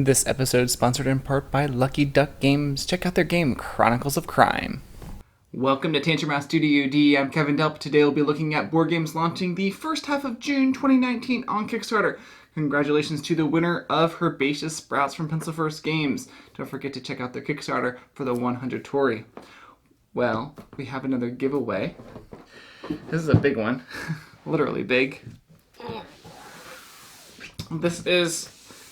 This episode is sponsored in part by Lucky Duck Games. Check out their game, Chronicles of Crime. Welcome to Tantrum Mouse Studio D. I'm Kevin Delp. Today we'll be looking at board games launching the first half of June 2019 on Kickstarter. Congratulations to the winner of Herbaceous Sprouts from Pencil First Games. Don't forget to check out their Kickstarter for the 100 Tory. Well, we have another giveaway. This is a big one. Literally big. This is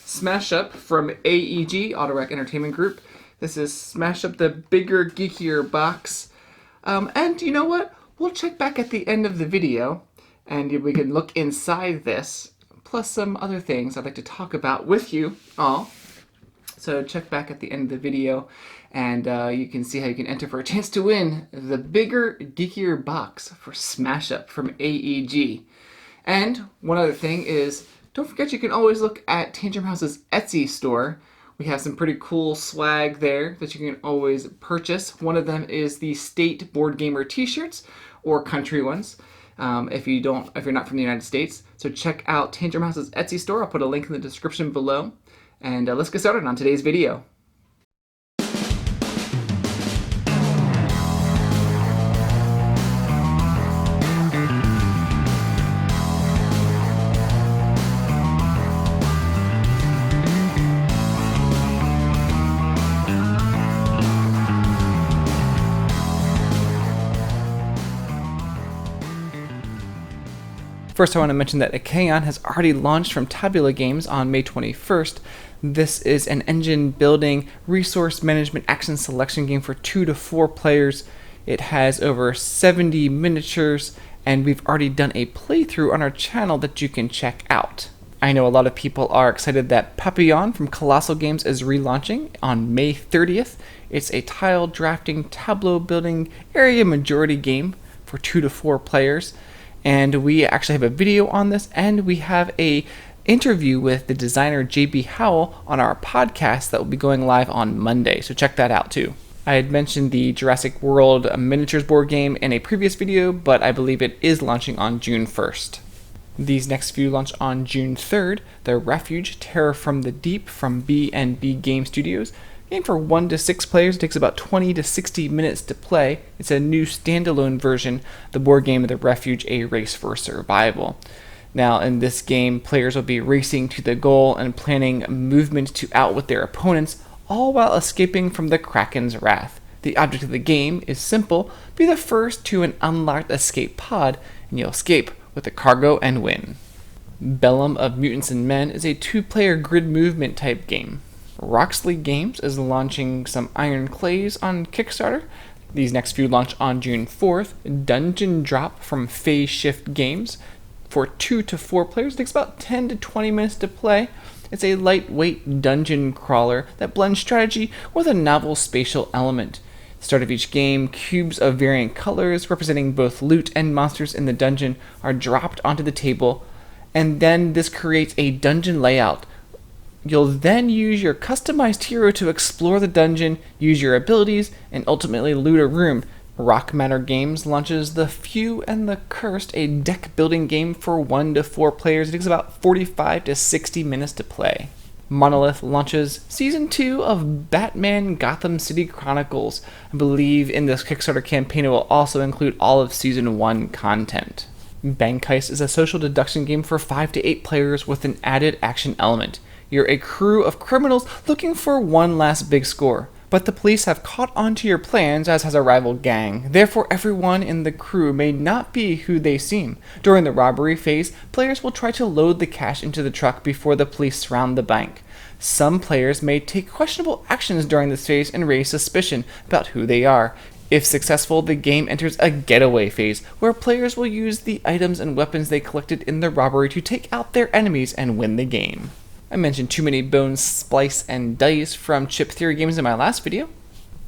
Smash Up from AEG, Autorack Entertainment Group. This is Smash Up, the bigger, geekier box. And you know what? We'll check back at the end of the video, and we can look inside this, plus some other things I'd like to talk about with you all. So check back at the end of the video, and you can see how you can enter for a chance to win the bigger, geekier box for Smash Up from AEG. And one other thing is, don't forget you can always look at Tantrum House's Etsy store. We have some pretty cool swag there that you can always purchase. One of them is the State Board Gamer t-shirts, or country ones, if you're not from the United States. So check out Tantrum House's Etsy store. I'll put a link in the description below. And let's get started on today's video. First, I want to mention that Achaeon has already launched from Tabula Games on May 21st. This is an engine building, resource management, action selection game for 2 to 4 players. It has over 70 miniatures, and we've already done a playthrough on our channel that you can check out. I know a lot of people are excited that Papillon from Colossal Games is relaunching on May 30th. It's a tile drafting, tableau building, area majority game for 2 to 4 players. And we actually have a video on this, and we have a interview with the designer JB Howell on our podcast that will be going live on Monday, so check that out too. I had mentioned the Jurassic World miniatures board game in a previous video, but I believe it is launching on June 1st. These next few launch on June 3rd. The Refuge, Terror from the Deep from B&B Game Studios. Game for 1 to 6 players. It takes about 20 to 60 minutes to play. It's a new standalone version, the board game of The Refuge, A Race for Survival. Now, in this game, players will be racing to the goal and planning movement to outwit their opponents, all while escaping from the Kraken's wrath. The object of the game is simple: be the first to an unlocked escape pod, and you'll escape with the cargo and win. Bellum of Mutants and Men is a 2-player grid movement type game. Roxley Games is launching some Iron Clays on Kickstarter. These next few launch on June 4th. Dungeon Drop from Phase Shift Games. For 2 to 4 players, it takes about 10 to 20 minutes to play. It's a lightweight dungeon crawler that blends strategy with a novel spatial element. At the start of each game, cubes of varying colors representing both loot and monsters in the dungeon are dropped onto the table, and then this creates a dungeon layout. You'll then use your customized hero to explore the dungeon, use your abilities, and ultimately loot a room. Rock Matter Games launches The Few and the Cursed, a deck-building game for 1 to 4 players. It takes about 45 to 60 minutes to play. Monolith launches Season 2 of Batman Gotham City Chronicles. I believe in this Kickstarter campaign it will also include all of Season 1 content. Bank Heist is a social deduction game for 5 to 8 players with an added action element. You're a crew of criminals looking for one last big score, but the police have caught on to your plans, as has a rival gang. Therefore, everyone in the crew may not be who they seem. During the robbery phase, players will try to load the cash into the truck before the police surround the bank. Some players may take questionable actions during this phase and raise suspicion about who they are. If successful, the game enters a getaway phase, where players will use the items and weapons they collected in the robbery to take out their enemies and win the game. I mentioned Too Many Bones, Splice, and Dice from Chip Theory Games in my last video.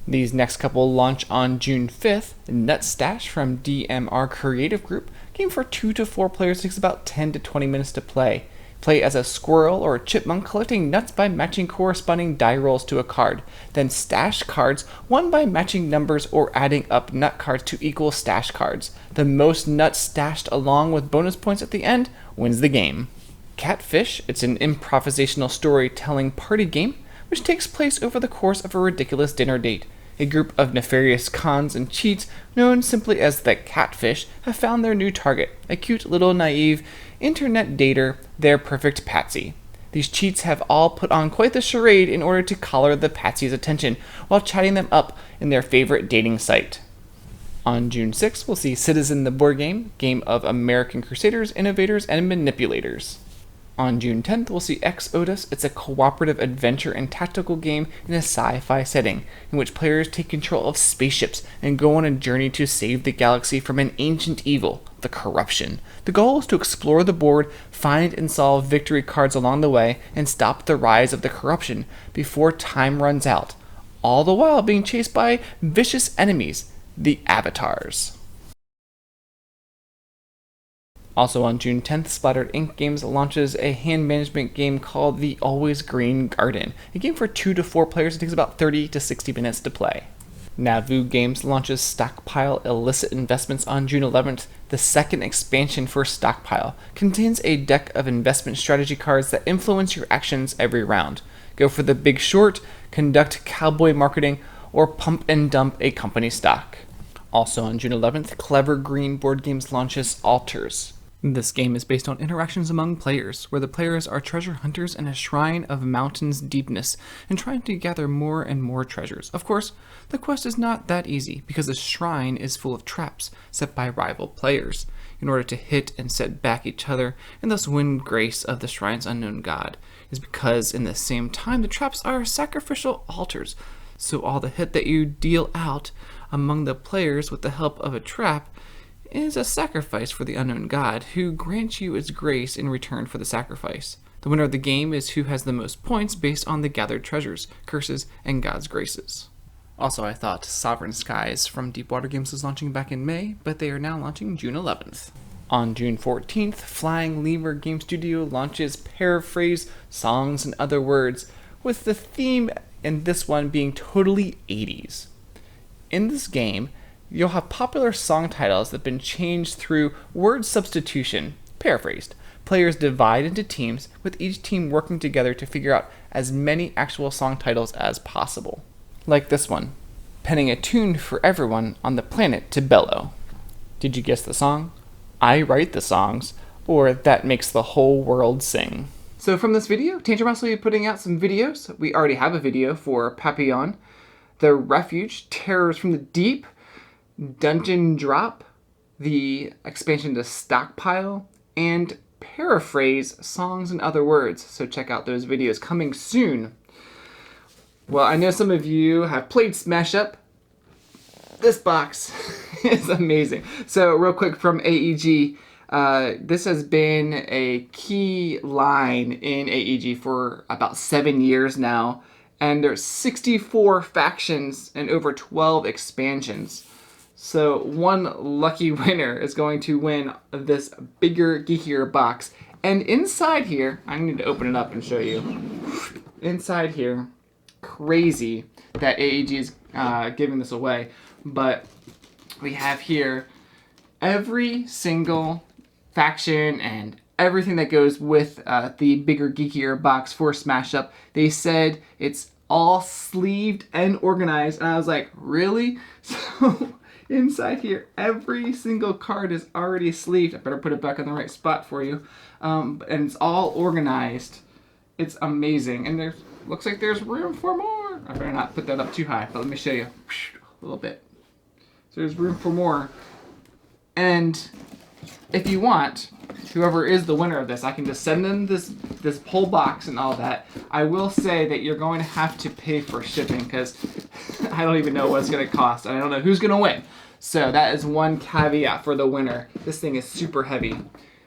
These next couple launch on June 5th. Nut Stash from DMR Creative Group. Game for 2 to 4 players, takes about 10 to 20 minutes to play. Play as a squirrel or a chipmunk collecting nuts by matching corresponding die rolls to a card. Then stash cards, one by matching numbers or adding up nut cards to equal stash cards. The most nuts stashed along with bonus points at the end wins the game. CatFish, it's an improvisational storytelling party game which takes place over the course of a ridiculous dinner date. A group of nefarious cons and cheats, known simply as the CatFish, have found their new target, a cute little naive internet dater, their perfect patsy. These cheats have all put on quite the charade in order to collar the patsy's attention while chatting them up in their favorite dating site. On June 6th, we'll see Citizen the board game of American Crusaders, Innovators, and Manipulators. On June 10th, we'll see X-ODUS. It's a cooperative adventure and tactical game in a sci-fi setting, in which players take control of spaceships and go on a journey to save the galaxy from an ancient evil, the corruption. The goal is to explore the board, find and solve victory cards along the way, and stop the rise of the corruption before time runs out, all the while being chased by vicious enemies, the Avatars. Also on June 10th, Splattered Ink Games launches a hand management game called the Alwaysgreen Garden, a game for 2 to 4 players. It takes about 30 to 60 minutes to play. Navu Games launches Stockpile Illicit Investments on June 11th. The second expansion for Stockpile contains a deck of investment strategy cards that influence your actions every round. Go for the big short, conduct cowboy marketing, or pump and dump a company stock. Also on June 11th, Clever Green Board Games launches Altars. This game is based on interactions among players, where the players are treasure hunters in a shrine of mountain's deepness and trying to gather more and more treasures. Of course, the quest is not that easy because the shrine is full of traps set by rival players in order to hit and set back each other and thus win grace of the shrine's unknown god. It is because in the same time the traps are sacrificial altars, so all the hit that you deal out among the players with the help of a trap is a sacrifice for the unknown god, who grants you its grace in return for the sacrifice. The winner of the game is who has the most points based on the gathered treasures, curses, and god's graces. Also, I thought Sovereign Skies from Deepwater Games was launching back in May, but they are now launching June 11th. On June 14th, Flying Lemur Game Studio launches Paraphrase, Songs and Other Words, with the theme in this one being totally 80s. In this game, you'll have popular song titles that have been changed through word substitution, paraphrased. Players divide into teams, with each team working together to figure out as many actual song titles as possible. Like this one, penning a tune for everyone on the planet to bellow. Did you guess the song? I write the songs, or that makes the whole world sing. So from this video, Tanger Mouse will be putting out some videos. We already have a video for Papillon, the Refuge, Terrors from the Deep, Dungeon Drop, the expansion to Stockpile, and Paraphrase, Songs and Other Words. So check out those videos coming soon. Well, I know some of you have played Smash Up. This box is amazing. So real quick from AEG, this has been a key line in AEG for about 7 years now, and there's 64 factions and over 12 expansions. So one lucky winner is going to win this bigger, geekier box. And inside here, I need to open it up and show you. Inside here, crazy that AEG is giving this away, but we have here every single faction and everything that goes with the bigger, geekier box for Smash Up. They said it's all sleeved and organized, and I was like, really? So inside here, every single card is already sleeved. I better put it back in the right spot for you. And it's all organized. It's amazing. And there looks like there's room for more. I better not put that up too high, but let me show you a little bit. So there's room for more. And if you want, whoever is the winner of this, I can just send them this whole box and all that. I will say that you're going to have to pay for shipping because I don't even know what it's going to cost. And I don't know who's going to win. So that is one caveat for the winner. This thing is super heavy.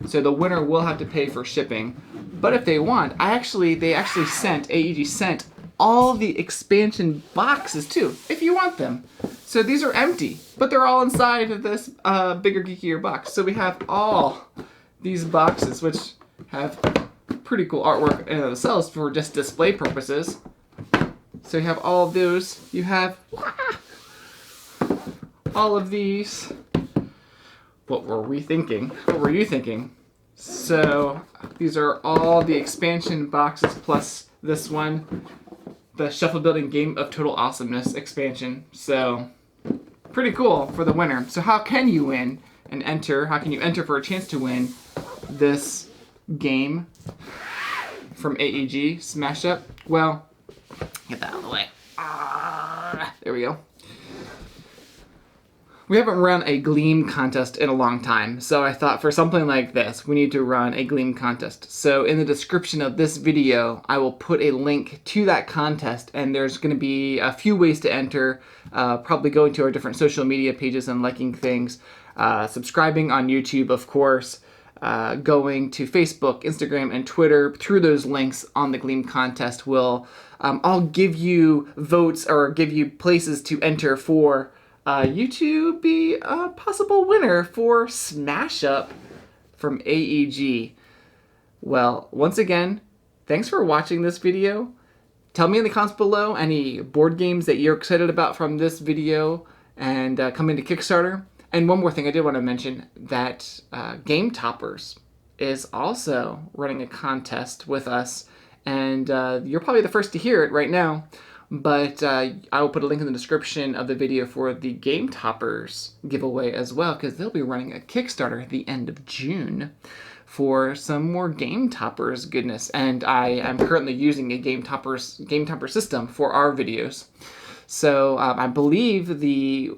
So the winner will have to pay for shipping. But if they want, AEG sent all the expansion boxes too, if you want them. So these are empty, but they're all inside of this bigger, geekier box. So we have all these boxes, which have pretty cool artwork in themselves for just display purposes. So you have all of those. You have all of these. What were we thinking? What were you thinking? So these are all the expansion boxes plus this one, the Shuffle Building Game of Total Awesomeness expansion. So pretty cool for the winner. So how can you win and enter? How can you enter for a chance to win this game from AEG Smash Up? Well, get that out of the way. There we go. We haven't run a Gleam contest in a long time, so I thought for something like this, we need to run a Gleam contest. So in the description of this video, I will put a link to that contest, and there's going to be a few ways to enter, probably going to our different social media pages and liking things, subscribing on YouTube, of course, going to Facebook, Instagram, and Twitter. Through those links on the Gleam contest will I'll give you votes or give you places to enter for you to be a possible winner for Smash Up from AEG. Well, once again, thanks for watching this video. Tell me in the comments below any board games that you're excited about from this video and coming to Kickstarter. And one more thing I did want to mention, that Game Toppers is also running a contest with us, and you're probably the first to hear it right now, but I will put a link in the description of the video for the Game Toppers giveaway as well, because they'll be running a Kickstarter at the end of June for some more Game Toppers goodness, and I am currently using a Game Topper system for our videos. So I believe the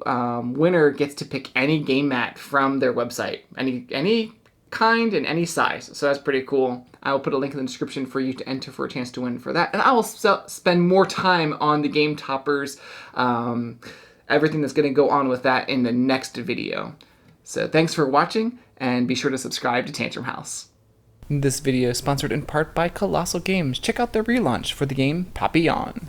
winner gets to pick any game mat from their website, any kind and any size. So that's pretty cool. I will put a link in the description for you to enter for a chance to win for that. And I will spend more time on the Game Toppers, everything that's going to go on with that in the next video. So thanks for watching, and be sure to subscribe to Tantrum House. This video is sponsored in part by Colossal Games. Check out their relaunch for the game Papillon.